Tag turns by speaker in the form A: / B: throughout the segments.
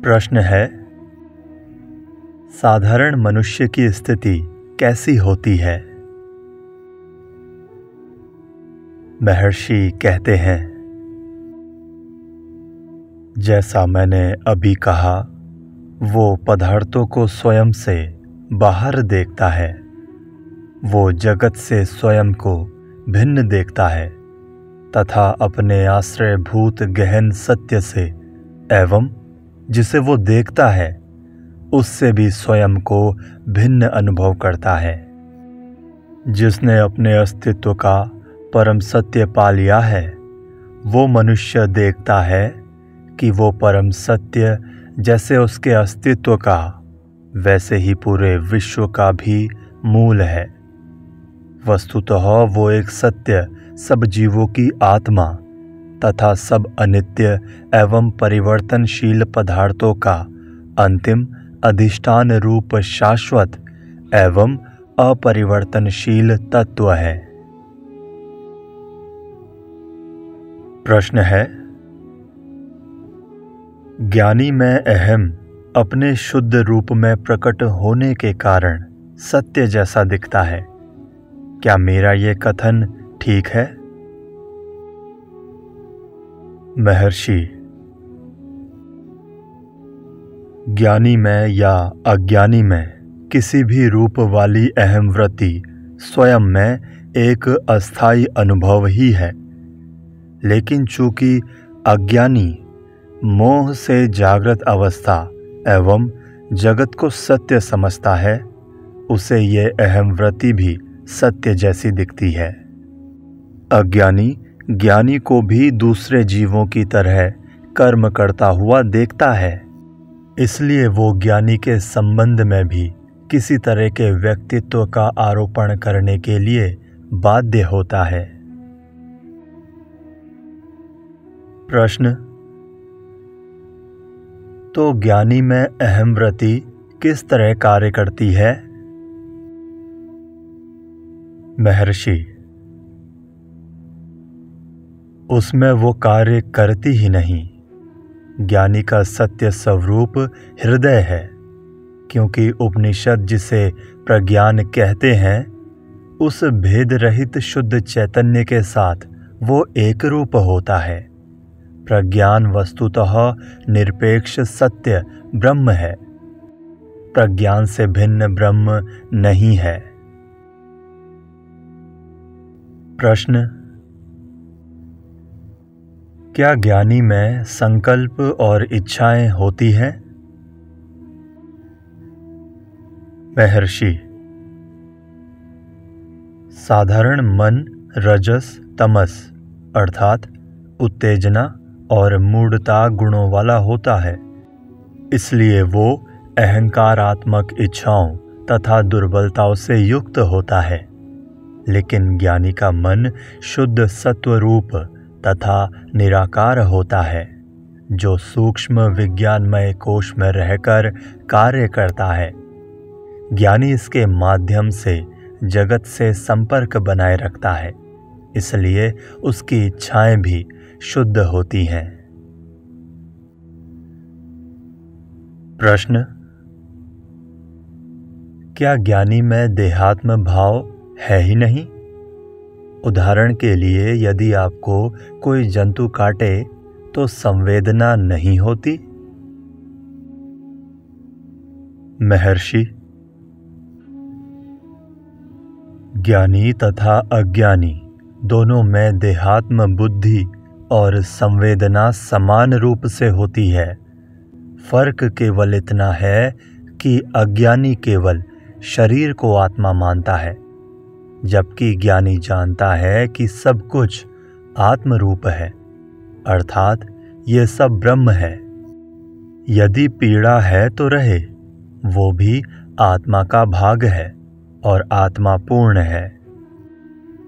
A: प्रश्न है, साधारण मनुष्य की स्थिति कैसी होती है? महर्षि कहते हैं, जैसा मैंने अभी कहा, वो पदार्थों को स्वयं से बाहर देखता है। वो जगत से स्वयं को भिन्न देखता है तथा अपने आश्रयभूत गहन सत्य से एवं जिसे वो देखता है उससे भी स्वयं को भिन्न अनुभव करता है। जिसने अपने अस्तित्व का परम सत्य पा लिया है, वो मनुष्य देखता है कि वो परम सत्य जैसे उसके अस्तित्व का वैसे ही पूरे विश्व का भी मूल है। वस्तुतः वो एक सत्य सब जीवों की आत्मा तथा सब अनित्य एवं परिवर्तनशील पदार्थों का अंतिम अधिष्ठान रूप शाश्वत एवं अपरिवर्तनशील तत्व है। प्रश्न है, ज्ञानी में अहम अपने शुद्ध रूप में प्रकट होने के कारण सत्य जैसा दिखता है। क्या मेरा ये कथन ठीक है? महर्षि, ज्ञानी में या अज्ञानी में किसी भी रूप वाली अहम वृत्ति स्वयं में एक अस्थायी अनुभव ही है। लेकिन चूंकि अज्ञानी मोह से जागृत अवस्था एवं जगत को सत्य समझता है, उसे ये अहम वृत्ति भी सत्य जैसी दिखती है। अज्ञानी ज्ञानी को भी दूसरे जीवों की तरह कर्म करता हुआ देखता है, इसलिए वो ज्ञानी के संबंध में भी किसी तरह के व्यक्तित्व का आरोपण करने के लिए बाध्य होता है। प्रश्न, तो ज्ञानी में अहम वृत्ति किस तरह कार्य करती है? महर्षि, उसमें वो कार्य करती ही नहीं। ज्ञानी का सत्य स्वरूप हृदय है, क्योंकि उपनिषद जिसे प्रज्ञान कहते हैं, उस भेद रहित शुद्ध चैतन्य के साथ वो एक रूप होता है। प्रज्ञान वस्तुतः निरपेक्ष सत्य ब्रह्म है, प्रज्ञान से भिन्न ब्रह्म नहीं है। प्रश्न, क्या ज्ञानी में संकल्प और इच्छाएं होती हैं? महर्षि, साधारण मन रजस तमस अर्थात उत्तेजना और मूढ़ता गुणों वाला होता है, इसलिए वो अहंकारात्मक इच्छाओं तथा दुर्बलताओं से युक्त होता है। लेकिन ज्ञानी का मन शुद्ध सत्वरूप तथा निराकार होता है, जो सूक्ष्म विज्ञानमय कोश में रहकर कार्य करता है। ज्ञानी इसके माध्यम से जगत से संपर्क बनाए रखता है, इसलिए उसकी इच्छाएं भी शुद्ध होती हैं। प्रश्न, क्या ज्ञानी में देहात्म भाव है ही नहीं? उदाहरण के लिए, यदि आपको कोई जंतु काटे तो संवेदना नहीं होती? महर्षि, ज्ञानी तथा अज्ञानी दोनों में देहात्म बुद्धि और संवेदना समान रूप से होती है। फर्क केवल इतना है कि अज्ञानी केवल शरीर को आत्मा मानता है, जबकि ज्ञानी जानता है कि सब कुछ आत्म रूप है, अर्थात ये सब ब्रह्म है। यदि पीड़ा है तो रहे, वो भी आत्मा का भाग है और आत्मा पूर्ण है।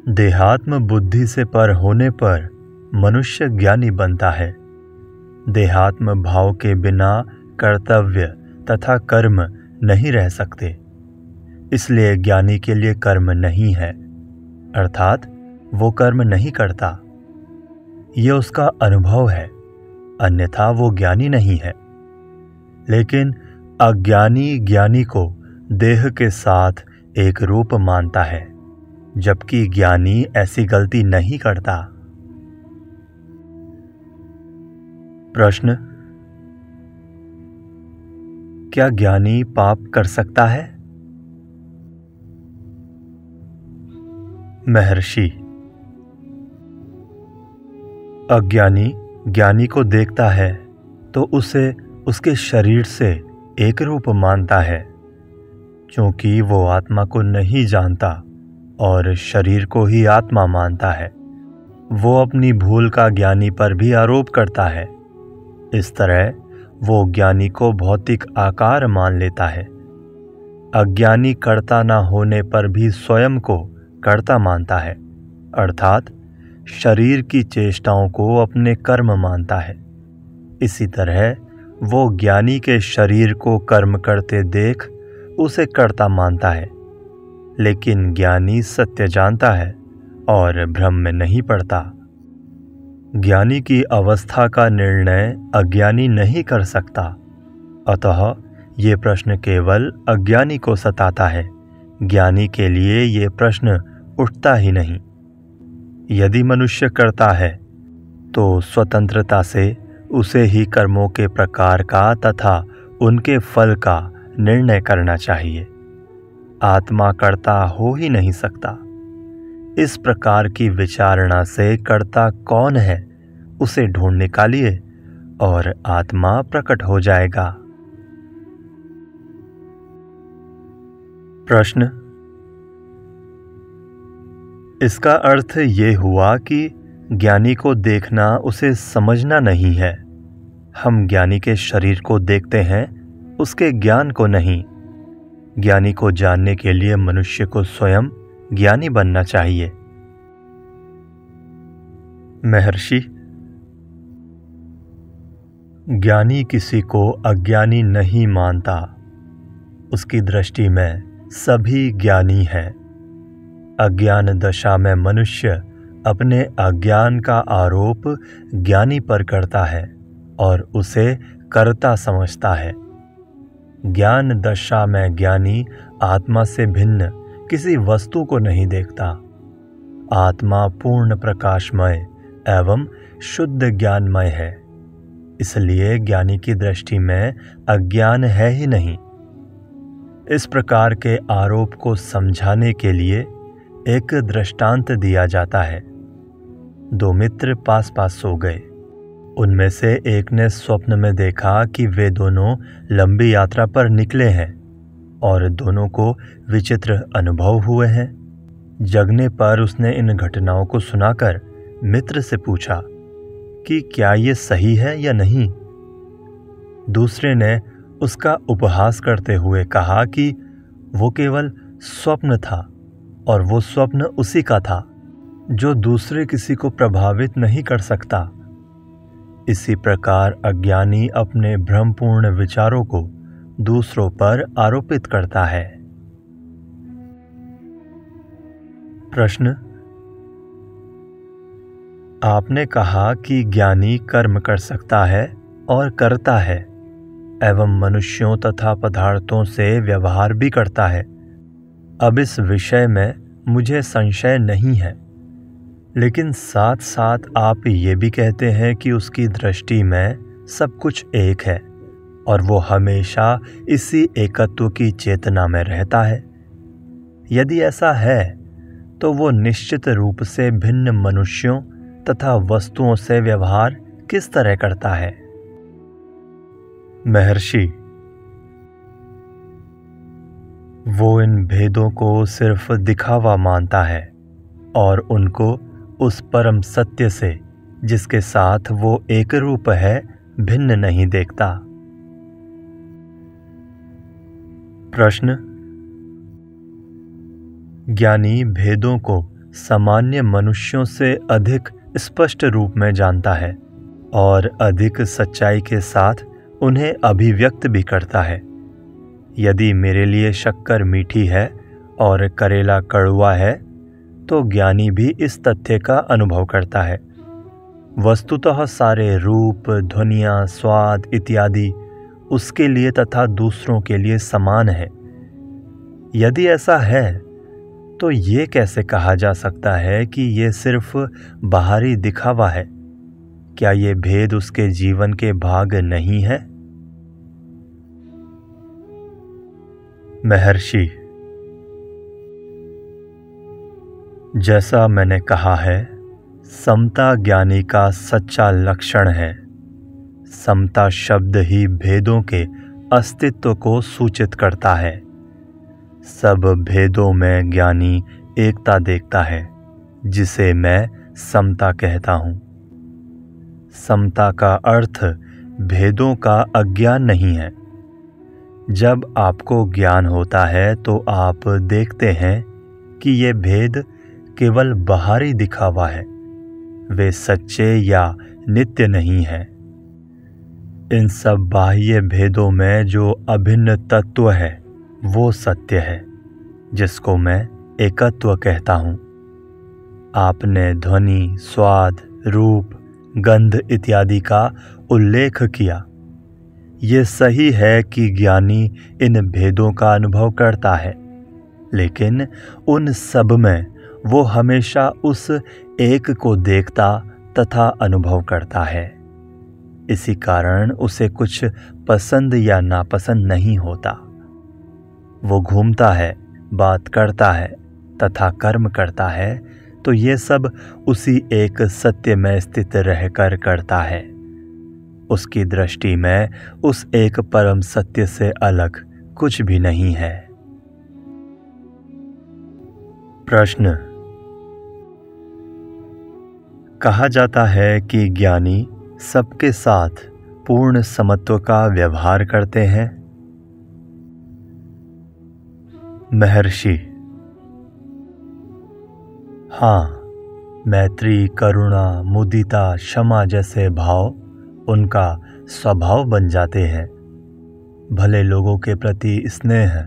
A: देहात्म बुद्धि से पर होने पर मनुष्य ज्ञानी बनता है। देहात्म भाव के बिना कर्तव्य तथा कर्म नहीं रह सकते, इसलिए ज्ञानी के लिए कर्म नहीं है, अर्थात वो कर्म नहीं करता। ये उसका अनुभव है, अन्यथा वो ज्ञानी नहीं है। लेकिन अज्ञानी ज्ञानी को देह के साथ एक रूप मानता है, जबकि ज्ञानी ऐसी गलती नहीं करता। प्रश्न: क्या ज्ञानी पाप कर सकता है? महर्षि: अज्ञानी ज्ञानी को देखता है तो उसे उसके शरीर से एक रूप मानता है, क्योंकि वो आत्मा को नहीं जानता और शरीर को ही आत्मा मानता है। वो अपनी भूल का ज्ञानी पर भी आरोप करता है। इस तरह वो ज्ञानी को भौतिक आकार मान लेता है। अज्ञानी कर्ता न होने पर भी स्वयं को कर्ता मानता है, अर्थात शरीर की चेष्टाओं को अपने कर्म मानता है। इसी तरह वो ज्ञानी के शरीर को कर्म करते देख उसे कर्ता मानता है, लेकिन ज्ञानी सत्य जानता है और भ्रम में नहीं पड़ता। ज्ञानी की अवस्था का निर्णय अज्ञानी नहीं कर सकता, अतः ये प्रश्न केवल अज्ञानी को सताता है। ज्ञानी के लिए ये प्रश्न उठता ही नहीं। यदि मनुष्य करता है तो स्वतंत्रता से उसे ही कर्मों के प्रकार का तथा उनके फल का निर्णय करना चाहिए। आत्मा कर्ता हो ही नहीं सकता। इस प्रकार की विचारणा से कर्ता कौन है उसे ढूंढ निकालिए और आत्मा प्रकट हो जाएगा। प्रश्न: इसका अर्थ ये हुआ कि ज्ञानी को देखना उसे समझना नहीं है। हम ज्ञानी के शरीर को देखते हैं, उसके ज्ञान को नहीं। ज्ञानी को जानने के लिए मनुष्य को स्वयं ज्ञानी बनना चाहिए। महर्षि: ज्ञानी किसी को अज्ञानी नहीं मानता। उसकी दृष्टि में सभी ज्ञानी हैं। अज्ञान दशा में मनुष्य अपने अज्ञान का आरोप ज्ञानी पर करता है और उसे कर्ता समझता है। ज्ञान दशा में ज्ञानी आत्मा से भिन्न किसी वस्तु को नहीं देखता। आत्मा पूर्ण प्रकाशमय एवं शुद्ध ज्ञानमय है, इसलिए ज्ञानी की दृष्टि में अज्ञान है ही नहीं। इस प्रकार के आरोप को समझाने के लिए एक दृष्टांत दिया जाता है। दो मित्र पास पास सो गए। उनमें से एक ने स्वप्न में देखा कि वे दोनों लंबी यात्रा पर निकले हैं और दोनों को विचित्र अनुभव हुए हैं। जगने पर उसने इन घटनाओं को सुनाकर मित्र से पूछा कि क्या ये सही है या नहीं। दूसरे ने उसका उपहास करते हुए कहा कि वो केवल स्वप्न था और वो स्वप्न उसी का था जो दूसरे किसी को प्रभावित नहीं कर सकता। इसी प्रकार अज्ञानी अपने भ्रमपूर्ण विचारों को दूसरों पर आरोपित करता है। प्रश्न: आपने कहा कि ज्ञानी कर्म कर सकता है और करता है एवं मनुष्यों तथा पदार्थों से व्यवहार भी करता है। अब इस विषय में मुझे संशय नहीं है, लेकिन साथ साथ आप ये भी कहते हैं कि उसकी दृष्टि में सब कुछ एक है और वो हमेशा इसी एकत्व की चेतना में रहता है। यदि ऐसा है तो वो निश्चित रूप से भिन्न मनुष्यों तथा वस्तुओं से व्यवहार किस तरह करता है? महर्षि: वो इन भेदों को सिर्फ दिखावा मानता है और उनको उस परम सत्य से जिसके साथ वो एक रूप है भिन्न नहीं देखता। प्रश्न: ज्ञानी भेदों को सामान्य मनुष्यों से अधिक स्पष्ट रूप में जानता है और अधिक सच्चाई के साथ उन्हें अभिव्यक्त भी करता है। यदि मेरे लिए शक्कर मीठी है और करेला कड़वा है तो ज्ञानी भी इस तथ्य का अनुभव करता है। वस्तुतः सारे रूप, ध्वनियाँ, स्वाद इत्यादि उसके लिए तथा दूसरों के लिए समान है। यदि ऐसा है तो ये कैसे कहा जा सकता है कि ये सिर्फ बाहरी दिखावा है? क्या ये भेद उसके जीवन के भाग नहीं है? महर्षि, जैसा मैंने कहा है, समता ज्ञानी का सच्चा लक्षण है। समता शब्द ही भेदों के अस्तित्व को सूचित करता है। सब भेदों में ज्ञानी एकता देखता है, जिसे मैं समता कहता हूँ। समता का अर्थ भेदों का अज्ञान नहीं है। जब आपको ज्ञान होता है तो आप देखते हैं कि ये भेद केवल बाहरी दिखावा है, वे सच्चे या नित्य नहीं हैं। इन सब बाह्य भेदों में जो अभिन्न तत्व है वो सत्य है, जिसको मैं एकत्व कहता हूँ। आपने ध्वनि, स्वाद, रूप, गंध इत्यादि का उल्लेख किया। ये सही है कि ज्ञानी इन भेदों का अनुभव करता है, लेकिन उन सब में वो हमेशा उस एक को देखता तथा अनुभव करता है। इसी कारण उसे कुछ पसंद या नापसंद नहीं होता। वो घूमता है, बात करता है तथा कर्म करता है, तो ये सब उसी एक सत्य में स्थित रहकर करता है। उसकी दृष्टि में उस एक परम सत्य से अलग कुछ भी नहीं है। प्रश्न: कहा जाता है कि ज्ञानी सबके साथ पूर्ण समत्व का व्यवहार करते हैं। महर्षि: हाँ, मैत्री, करुणा, मुदिता, क्षमा जैसे भाव उनका स्वभाव बन जाते हैं। भले लोगों के प्रति स्नेह,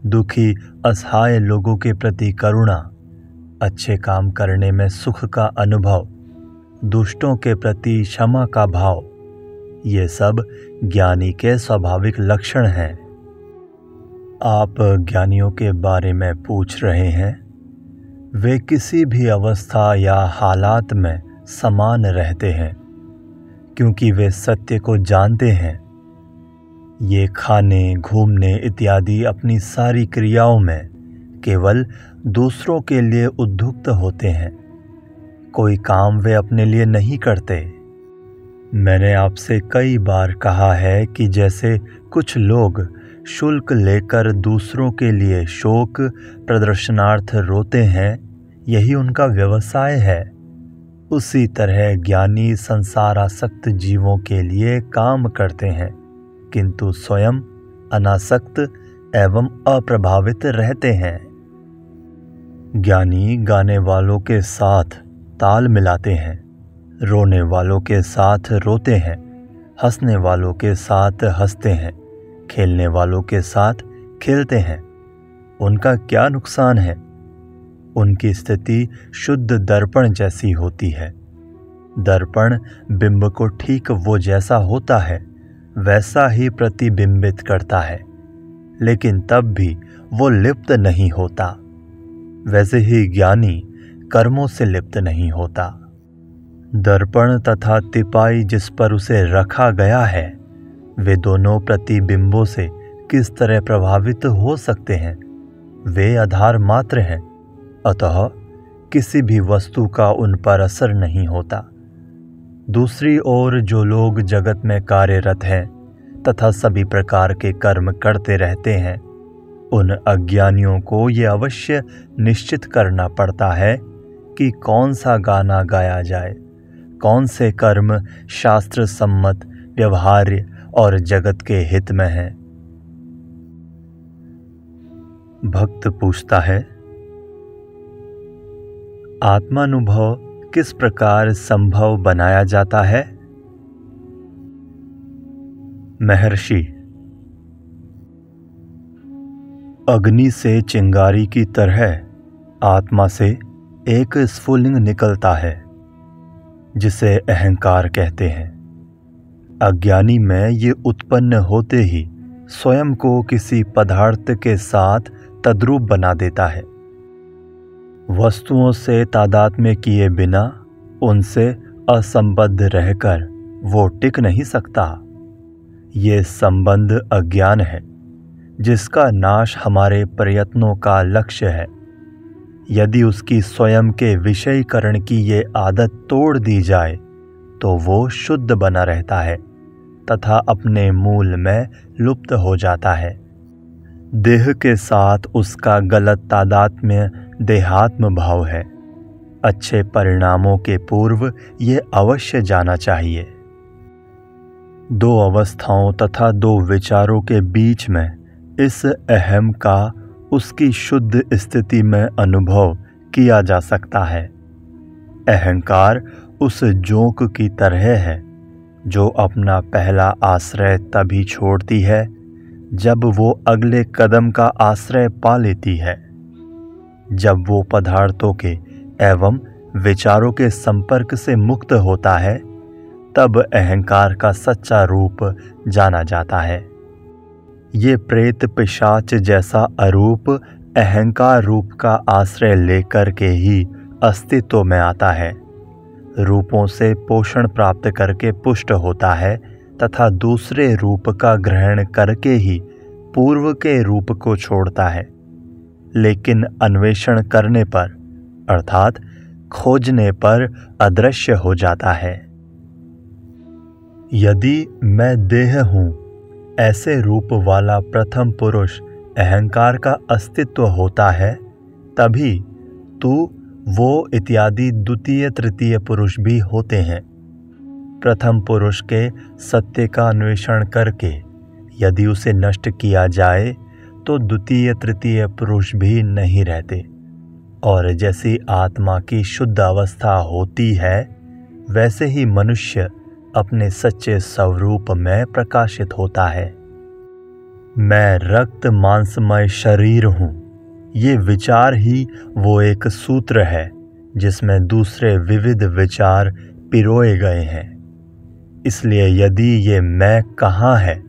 A: दुखी असहाय लोगों के प्रति करुणा, अच्छे काम करने में सुख का अनुभव, दुष्टों के प्रति क्षमा का भाव, ये सब ज्ञानी के स्वाभाविक लक्षण हैं। आप ज्ञानियों के बारे में पूछ रहे हैं। वे किसी भी अवस्था या हालात में समान रहते हैं, क्योंकि वे सत्य को जानते हैं। ये खाने, घूमने इत्यादि अपनी सारी क्रियाओं में केवल दूसरों के लिए उद्युक्त होते हैं। कोई काम वे अपने लिए नहीं करते। मैंने आपसे कई बार कहा है कि जैसे कुछ लोग शुल्क लेकर दूसरों के लिए शोक प्रदर्शनार्थ रोते हैं, यही उनका व्यवसाय है। उसी तरह ज्ञानी संसारासक्त जीवों के लिए काम करते हैं, किंतु स्वयं अनासक्त एवं अप्रभावित रहते हैं। ज्ञानी गाने वालों के साथ ताल मिलाते हैं, रोने वालों के साथ रोते हैं, हंसने वालों के साथ हंसते हैं, खेलने वालों के साथ खेलते हैं। उनका क्या नुकसान है? उनकी स्थिति शुद्ध दर्पण जैसी होती है। दर्पण बिंब को ठीक वो जैसा होता है वैसा ही प्रतिबिंबित करता है, लेकिन तब भी वो लिप्त नहीं होता। वैसे ही ज्ञानी कर्मों से लिप्त नहीं होता। दर्पण तथा तिपाई जिस पर उसे रखा गया है, वे दोनों प्रतिबिंबों से किस तरह प्रभावित हो सकते हैं? वे आधार मात्र हैं, अतः किसी भी वस्तु का उन पर असर नहीं होता। दूसरी ओर जो लोग जगत में कार्यरत हैं तथा सभी प्रकार के कर्म करते रहते हैं, उन अज्ञानियों को ये अवश्य निश्चित करना पड़ता है कि कौन सा गाना गाया जाए, कौन से कर्म शास्त्र सम्मत, व्यवहार्य और जगत के हित में हैं। भक्त पूछता है, आत्मानुभव किस प्रकार संभव बनाया जाता है? महर्षि: अग्नि से चिंगारी की तरह आत्मा से एक स्फुलिंग निकलता है, जिसे अहंकार कहते हैं। अज्ञानी में ये उत्पन्न होते ही स्वयं को किसी पदार्थ के साथ तद्रूप बना देता है। वस्तुओं से तादात्म्य किए बिना उनसे असंबद्ध रहकर वो टिक नहीं सकता। ये संबंध अज्ञान है जिसका नाश हमारे प्रयत्नों का लक्ष्य है। यदि उसकी स्वयं के विषयीकरण की ये आदत तोड़ दी जाए तो वो शुद्ध बना रहता है तथा अपने मूल में लुप्त हो जाता है। देह के साथ उसका गलत तादात्म्य देहात्म भाव है। अच्छे परिणामों के पूर्व ये अवश्य जाना चाहिए। दो अवस्थाओं तथा दो विचारों के बीच में इस अहम का उसकी शुद्ध स्थिति में अनुभव किया जा सकता है। अहंकार उस जोंक की तरह है जो अपना पहला आश्रय तभी छोड़ती है जब वो अगले कदम का आश्रय पा लेती है। जब वो पदार्थों के एवं विचारों के संपर्क से मुक्त होता है तब अहंकार का सच्चा रूप जाना जाता है। ये प्रेत पिशाच जैसा अरूप अहंकार रूप का आश्रय लेकर के ही अस्तित्व में आता है। रूपों से पोषण प्राप्त करके पुष्ट होता है तथा दूसरे रूप का ग्रहण करके ही पूर्व के रूप को छोड़ता है। लेकिन अन्वेषण करने पर अर्थात खोजने पर अदृश्य हो जाता है। यदि मैं देह हूँ ऐसे रूप वाला प्रथम पुरुष अहंकार का अस्तित्व होता है, तभी तू वो इत्यादि द्वितीय तृतीय पुरुष भी होते हैं। प्रथम पुरुष के सत्य का अन्वेषण करके यदि उसे नष्ट किया जाए तो द्वितीय तृतीय पुरुष भी नहीं रहते, और जैसी आत्मा की शुद्ध अवस्था होती है वैसे ही मनुष्य अपने सच्चे स्वरूप में प्रकाशित होता है। मैं रक्त मांसमय शरीर हूँ, ये विचार ही वो एक सूत्र है जिसमें दूसरे विविध विचार पिरोए गए हैं। इसलिए यदि ये मैं कहाँ है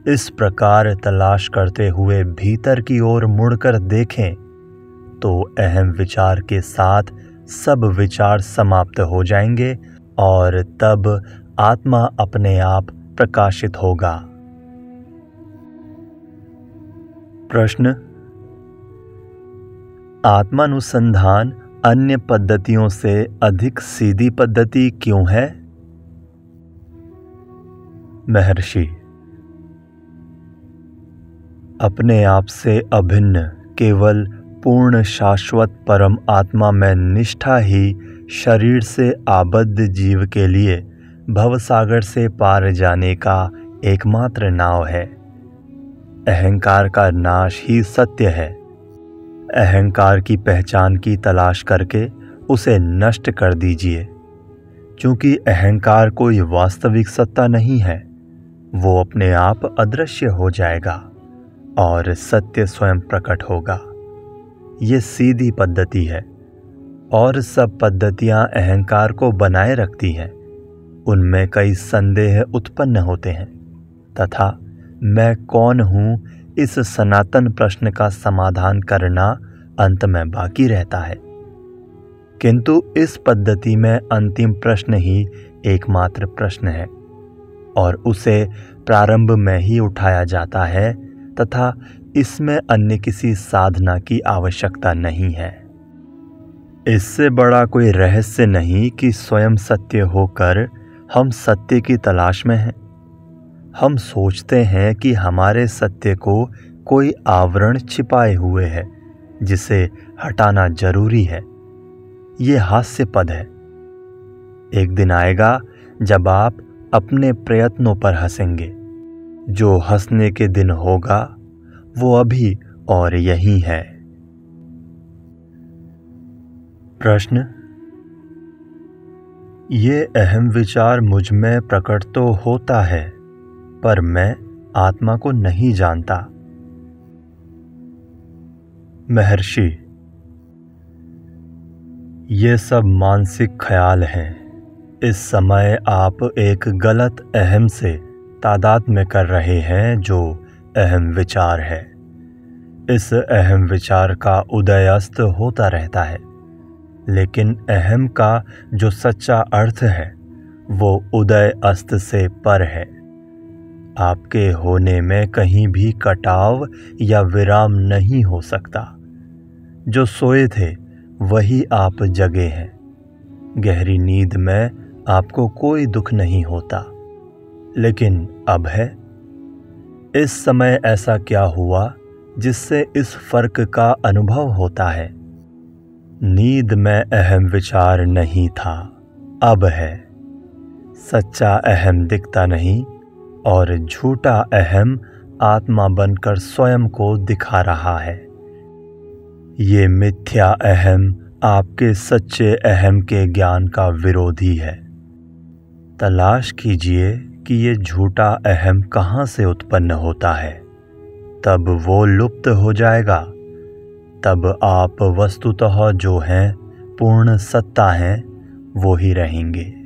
A: इस प्रकार तलाश करते हुए भीतर की ओर मुड़कर देखें तो अहम विचार के साथ सब विचार समाप्त हो जाएंगे और तब आत्मा अपने आप प्रकाशित होगा। प्रश्न: आत्मानुसंधान अन्य पद्धतियों से अधिक सीधी पद्धति क्यों है? महर्षि: अपने आप से अभिन्न केवल पूर्ण शाश्वत परम आत्मा में निष्ठा ही शरीर से आबद्ध जीव के लिए भवसागर से पार जाने का एकमात्र नाव है। अहंकार का नाश ही सत्य है। अहंकार की पहचान की तलाश करके उसे नष्ट कर दीजिए। क्योंकि अहंकार कोई वास्तविक सत्ता नहीं है, वो अपने आप अदृश्य हो जाएगा और सत्य स्वयं प्रकट होगा। ये सीधी पद्धति है और सब पद्धतियां अहंकार को बनाए रखती हैं। उनमें कई संदेह उत्पन्न होते हैं तथा मैं कौन हूँ इस सनातन प्रश्न का समाधान करना अंत में बाकी रहता है। किंतु इस पद्धति में अंतिम प्रश्न ही एकमात्र प्रश्न है और उसे प्रारंभ में ही उठाया जाता है तथा इसमें अन्य किसी साधना की आवश्यकता नहीं है। इससे बड़ा कोई रहस्य नहीं कि स्वयं सत्य होकर हम सत्य की तलाश में हैं। हम सोचते हैं कि हमारे सत्य को कोई आवरण छिपाए हुए है जिसे हटाना जरूरी है। ये हास्यपद है। एक दिन आएगा जब आप अपने प्रयत्नों पर हंसेंगे। जो हंसने के दिन होगा वो अभी और यही है। प्रश्न: ये अहम विचार मुझ में प्रकट तो होता है पर मैं आत्मा को नहीं जानता। महर्षि: ये सब मानसिक ख्याल हैं। इस समय आप एक गलत अहम से तादाद में कर रहे हैं जो अहम विचार है। इस अहम विचार का उदय अस्त होता रहता है, लेकिन अहम का जो सच्चा अर्थ है वो उदय अस्त से पर है। आपके होने में कहीं भी कटाव या विराम नहीं हो सकता। जो सोए थे वही आप जगे हैं। गहरी नींद में आपको कोई दुख नहीं होता, लेकिन अब है। इस समय ऐसा क्या हुआ जिससे इस फर्क का अनुभव होता है? नींद में अहम विचार नहीं था, अब है। सच्चा अहम दिखता नहीं और झूठा अहम आत्मा बनकर स्वयं को दिखा रहा है। ये मिथ्या अहम आपके सच्चे अहम के ज्ञान का विरोधी है। तलाश कीजिए कि ये झूठा अहम कहाँ से उत्पन्न होता है, तब वो लुप्त हो जाएगा। तब आप वस्तुतः जो हैं, पूर्ण सत्ता हैं, वो ही रहेंगे।